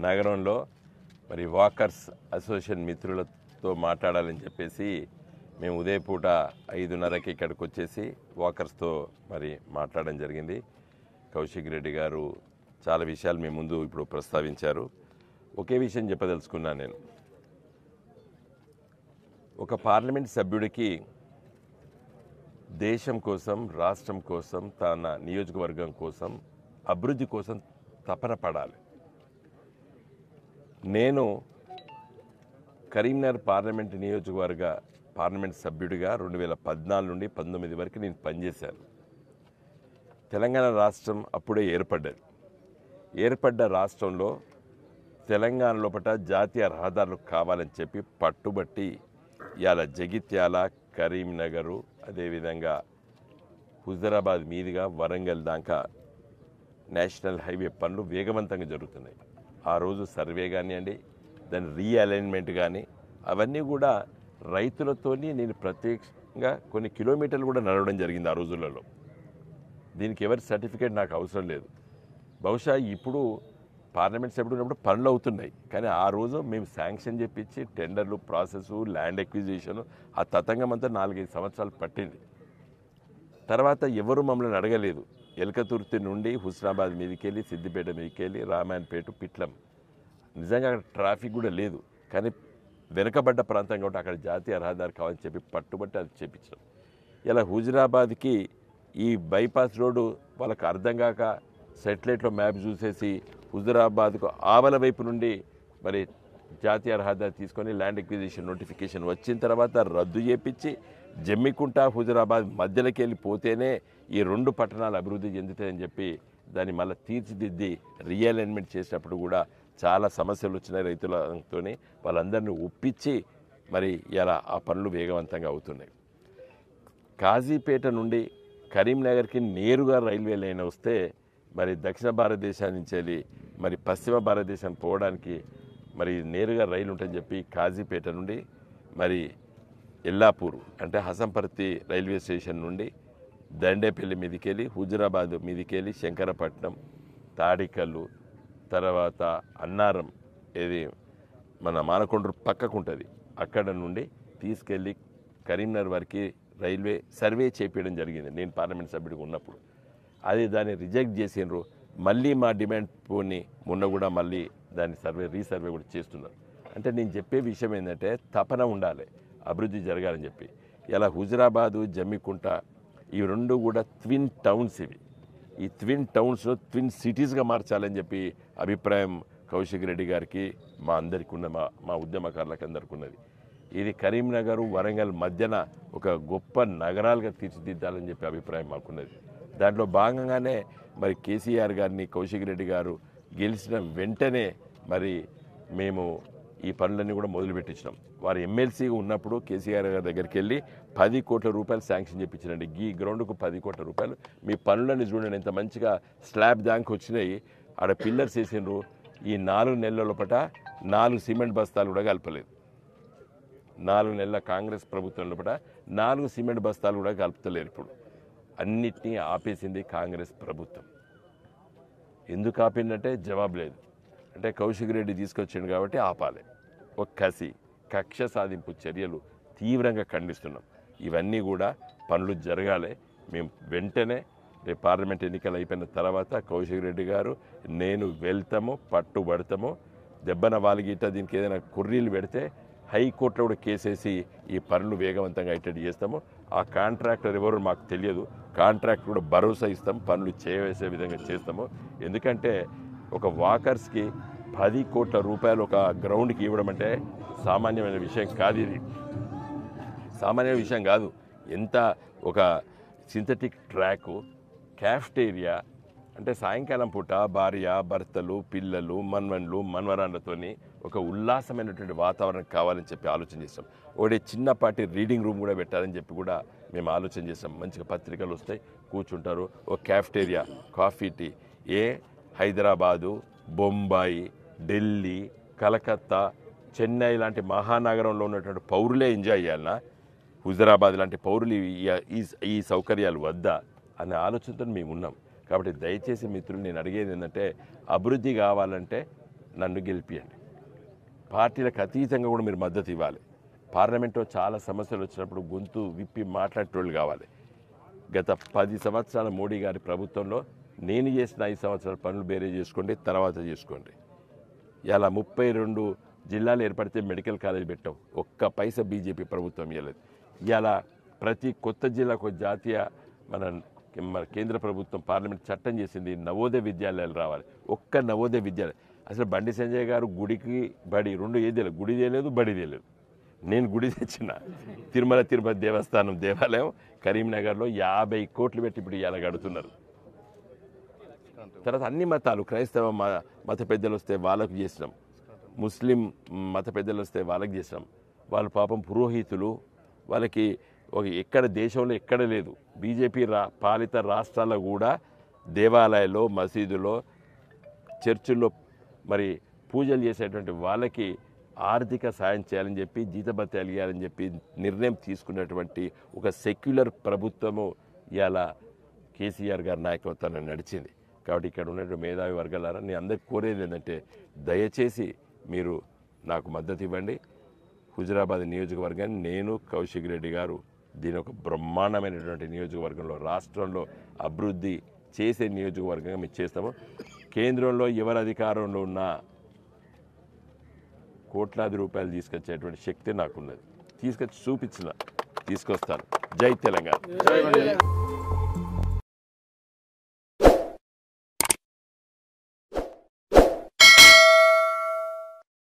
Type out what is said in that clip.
నగరంలో మరి walkers association మిత్రులతో మాట్లాడాలని చెప్పేసి మేము ఉదయపూట 5:30కి ఇక్కడికి వచ్చేసి వాకర్స్తో మరి మాట్లాడడం జరిగింది. కౌశిక్ రెడ్డి గారు చాలా విషయాలు మీ ముందు ఇప్పుడు ప్రస్తావించారు. ఒకే విషయం చెప్పదలుచుకున్నాను నేను. ఒక పార్లమెంట్ సభ్యుడికి దేశం కోసం, రాష్ట్రం కోసం, తన నియోజకవర్గం కోసం, అభివృద్ధి కోసం తపన పడాలి. నేను కరీంనగర్ పార్లమెంట్ నియోజకవర్గ పార్లమెంట్ సభ్యుడిగా 2014 నుండి 19 వరకు నేను పనిచేశాను. తెలంగాణ రాష్ట్రం అప్పుడే ఏర్పడ్డ రాష్ట్రంలో తెలంగాణ లోపల జాతీయ రహదారులు కావాలని చెప్పి పట్టుబట్టి ఇవాళ జగిత్యాల, కరీంనగరు, అదేవిధంగా హుజరాబాద్ మీదుగా వరంగల్ దాకా నేషనల్ హైవే పనులు వేగవంతంగా జరుగుతున్నాయి. ఆ రోజు సర్వే కానివ్వండి, దాని రీఅలైన్మెంట్ కానీ అవన్నీ కూడా రైతులతోని నేను ప్రత్యేకంగా కొన్ని కిలోమీటర్లు కూడా నడవడం జరిగింది ఆ రోజులలో. దీనికి ఎవరి సర్టిఫికేట్ నాకు అవసరం లేదు. బహుశా ఇప్పుడు పార్లమెంట్ సభ్యుడు ఉన్నప్పుడు పనులు అవుతున్నాయి, కానీ ఆ రోజు మేము శాంక్షన్ చెప్పించి టెండర్లు, ప్రాసెస్, ల్యాండ్ ఎక్విజిషన్ ఆ తతంగం అంతా 4-5 సంవత్సరాలు పట్టింది. తర్వాత ఎవరు మమ్మల్ని అడగలేదు. ఎలకతుర్తి నుండి హుస్నాబాద్ మీదకి వెళ్ళి, సిద్దిపేట మీదకి వెళ్ళి, రామాయణపేట, పిట్లం, నిజంగా అక్కడ ట్రాఫిక్ కూడా లేదు, కానీ వెనుకబడ్డ ప్రాంతం కాబట్టి అక్కడ జాతీయ రహదారి కావాలని చెప్పి పట్టుబట్టి అది చేపించాం. ఇలా హుజరాబాద్కి ఈ బైపాస్ రోడ్డు వాళ్ళకి అర్థం కాక సెటిలైట్లో మ్యాప్ చూసేసి హుజరాబాద్కు ఆవల వైపు నుండి మరి జాతీయ రహదారి తీసుకొని ల్యాండ్ ఎక్విజిషన్ నోటిఫికేషన్ వచ్చిన తర్వాత రద్దు చేపించి జమ్మికుంట, హుజరాబాద్ మధ్యలోకి వెళ్ళిపోతేనే ఈ 2 పట్టణాలు అభివృద్ధి చెందుతాయని చెప్పి దాన్ని మళ్ళీ తీర్చిదిద్ది రీఅలైన్మెంట్ చేసినప్పుడు కూడా చాలా సమస్యలు వచ్చినాయి రైతులతో. వాళ్ళందరినీ ఒప్పించి మరి ఇలా ఆ పనులు వేగవంతంగా అవుతున్నాయి. కాజీపేట నుండి కరీంనగర్కి నేరుగా రైల్వే లైన్ వస్తే మరి దక్షిణ భారతదేశం నుంచి వెళ్ళి మరి పశ్చిమ భారతదేశం పోవడానికి మరి నేరుగా రైలు ఉంటుందని చెప్పి కాజీపేట నుండి మరి ఎల్లాపూర్ అంటే హసంపర్తి రైల్వే స్టేషన్ నుండి దండేపల్లి మీదకి వెళ్ళి, హుజరాబాద్ మీదకి వెళ్ళి, శంకరపట్నం, తాడికల్లు, తర్వాత అన్నారం, ఏది మన మానకొండూరు పక్కకు ఉంటుంది, అక్కడ నుండి తీసుకెళ్ళి కరీంనగర్ వరకు రైల్వే సర్వే చేపించడం జరిగింది నేను పార్లమెంట్ సభ్యుడిగా ఉన్నప్పుడు. అది దాన్ని రిజెక్ట్ చేసినారు. మళ్ళీ మా డిమాండ్ పోని మొన్న కూడా మళ్ళీ దాన్ని రీసర్వే కూడా చేస్తున్నారు. అంటే నేను చెప్పే విషయం ఏంటంటే తపన ఉండాలి, అభివృద్ధి జరగాలని చెప్పి. ఇలా హుజరాబాదు, జమ్మికుంట ఈ 2 కూడా ట్విన్ టౌన్స్. ఈ ట్విన్ టౌన్స్లో ట్విన్ సిటీస్గా మార్చాలని చెప్పి అభిప్రాయం కౌశిక్ రెడ్డి గారికి, మా అందరికీ ఉన్న మా ఉద్యమకారులకు అందరికీ ఉన్నది. ఇది కరీంనగర్, వరంగల్ మధ్యన ఒక గొప్ప నగరాలుగా తీర్చిదిద్దాలని చెప్పి అభిప్రాయం మాకున్నది. దాంట్లో భాగంగానే మరి కేసీఆర్ గారిని, కౌశిక్ రెడ్డి గారు గెలిచిన వెంటనే మరి మేము ఈ పనులన్నీ కూడా మొదలుపెట్టించినాం. వారు ఎమ్మెల్సీగా ఉన్నప్పుడు కేసీఆర్ గారి దగ్గరికి వెళ్ళి 10 కోట్ల రూపాయలు శాంక్షన్ చేయించినండి. ఈ గ్రౌండ్కు 10 కోట్ల రూపాయలు, మీ పనులన్నీ చూడండి ఎంత మంచిగా స్లాబ్ దానికి వచ్చినాయి, ఆడ పిల్లర్స్ వేసినారు. ఈ 4 నెలల లోపల 4 సిమెంట్ బస్తాలు కూడా కలపలేదు. 4 నెలల కాంగ్రెస్ ప్రభుత్వం లోపల 4 సిమెంట్ బస్తాలు కూడా కలుపుతలేరు. ఇప్పుడు అన్నిటినీ ఆపేసింది కాంగ్రెస్ ప్రభుత్వం. ఎందుకు ఆపిందంటే జవాబు లేదు. అంటే కౌశిక్ రెడ్డి తీసుకొచ్చిండు కాబట్టి ఆపాలి. ఒక కక్ష సాధింపు చర్యలు తీవ్రంగా ఖండిస్తున్నాం. ఇవన్నీ కూడా పనులు జరగాలి. మేము వెంటనే రేపు పార్లమెంట్ ఎన్నికలు అయిపోయిన తర్వాత కౌశిక్ రెడ్డి గారు, నేను వెళ్తాము, పట్టుబడతాము. దెబ్బన వాలిగిట దీనికి ఏదైనా కుర్రీలు పెడితే హైకోర్టులో కూడా కేసేసి ఈ పనులు వేగవంతంగా అయ్యేటట్టు చేస్తాము. ఆ కాంట్రాక్టర్ ఎవరు మాకు తెలియదు, కాంట్రాక్టర్ కూడా భరోసా ఇస్తాం, పనులు చేయవేసే విధంగా చేస్తాము. ఎందుకంటే ఒక వాకర్స్కి 10 కోట్ల రూపాయలు ఒక గ్రౌండ్కి ఇవ్వడం అంటే సామాన్యమైన విషయం కాదు. ఇది సామాన్య విషయం కాదు. ఎంత ఒక సింథటిక్ ట్రాకు, క్యాఫ్టేరియా, అంటే సాయంకాలం పూట భార్య, భర్తలు, పిల్లలు, మన్వన్లు, మన్వరాన్లతోని ఒక ఉల్లాసమైనటువంటి వాతావరణం కావాలని చెప్పి ఆలోచన చేస్తాం. ఒకటి చిన్నపాటి రీడింగ్ రూమ్ కూడా పెట్టాలని చెప్పి కూడా మేము ఆలోచన చేస్తాం. మంచిగా పత్రికలు వస్తాయి, కూర్చుంటారు. ఒక cafeteria, coffee, tea. Hyderabad, Bombay, Delhi, Calcutta, Chennai లాంటి మహానగరంలో ఉన్నటువంటి పౌరులే ఎంజాయ్ చేయాలన్నా, హుజరాబాద్ లాంటి పౌరులు ఈ సౌకర్యాలు వద్దా అనే ఆలోచనతో మేము ఉన్నాం. కాబట్టి దయచేసి మిత్రులు నేను అడిగేది ఏంటంటే అభివృద్ధి కావాలంటే నన్ను గెలిపియండి. పార్టీలకు అతీతంగా కూడా మీరు మద్దతు ఇవ్వాలి. పార్లమెంట్లో చాలా సమస్యలు వచ్చినప్పుడు గొంతు విప్పి మాట్లాడేటోళ్ళు కావాలి. గత 10 సంవత్సరాల మోడీ గారి ప్రభుత్వంలో నేను చేసిన 5 సంవత్సరాల పనులు వేరే చేసుకోండి, తర్వాత చేసుకోండి. ఇలా 32 జిల్లాలు ఏర్పడితే మెడికల్ కాలేజ్ పెట్టాం, ఒక్క పైసా బీజేపీ ప్రభుత్వం ఇవ్వలేదు. ఇలా ప్రతి కొత్త జిల్లాకు జాతీయ మన కేంద్ర ప్రభుత్వం పార్లమెంట్ చట్టం చేసింది, నవోదయ విద్యాలయాలు రావాలి. ఒక్క నవోదయ విద్యాలయం అసలు బండి సంజయ్ గారు గుడికి బడి రెండు ఏది లేదు, గుడి చేయలేదు, బడి చేయలేదు. నేను గుడి తెచ్చిన తిరుపతి దేవస్థానం దేవాలయం కరీంనగర్లో 50 కోట్లు పెట్టి ఇప్పుడు ఇలా గడుతున్నారు. తర్వాత అన్ని మతాలు, క్రైస్తవ మత పెద్దలు వస్తే వాళ్ళకు చేసినాం, ముస్లిం మత పెద్దలు వస్తే వాళ్ళకి చేసినాం. వాళ్ళు పాపం పురోహితులు, వాళ్ళకి ఎక్కడ దేశంలో ఎక్కడ లేదు. బీజేపీ పాలిత రాష్ట్రాల్లో కూడా దేవాలయాల్లో, మసీదులో, చర్చిల్లో మరి పూజలు చేసేటువంటి వాళ్ళకి ఆర్థిక సాయం చేయాలని చెప్పి, జీతభత్యాలు ఇవ్వాలని చెప్పి నిర్ణయం తీసుకున్నటువంటి ఒక సెక్యులర్ ప్రభుత్వము ఇవాళ కేసీఆర్ గారి నాయకత్వాన్ని నడిచింది. కాబట్టి ఇక్కడ ఉన్నటువంటి మేధావి వర్గాలారా నేను అందరికి కోరేది ఏంటంటే దయచేసి మీరు నాకు మద్దతు ఇవ్వండి. హుజురాబాద్ నియోజకవర్గాన్ని నేను, కౌశిక్ రెడ్డి గారు దీని ఒక బ్రహ్మాండమైనటువంటి నియోజకవర్గంలో రాష్ట్రంలో అభివృద్ధి చేసే నియోజకవర్గంగా మేము చేస్తాము. కేంద్రంలో ఎవరు అధికారంలో ఉన్నా కోట్లాది రూపాయలు తీసుకొచ్చేటువంటి శక్తి నాకున్నది. తీసుకొచ్చి చూపించిన తీసుకొస్తాను. జై తెలంగాణ.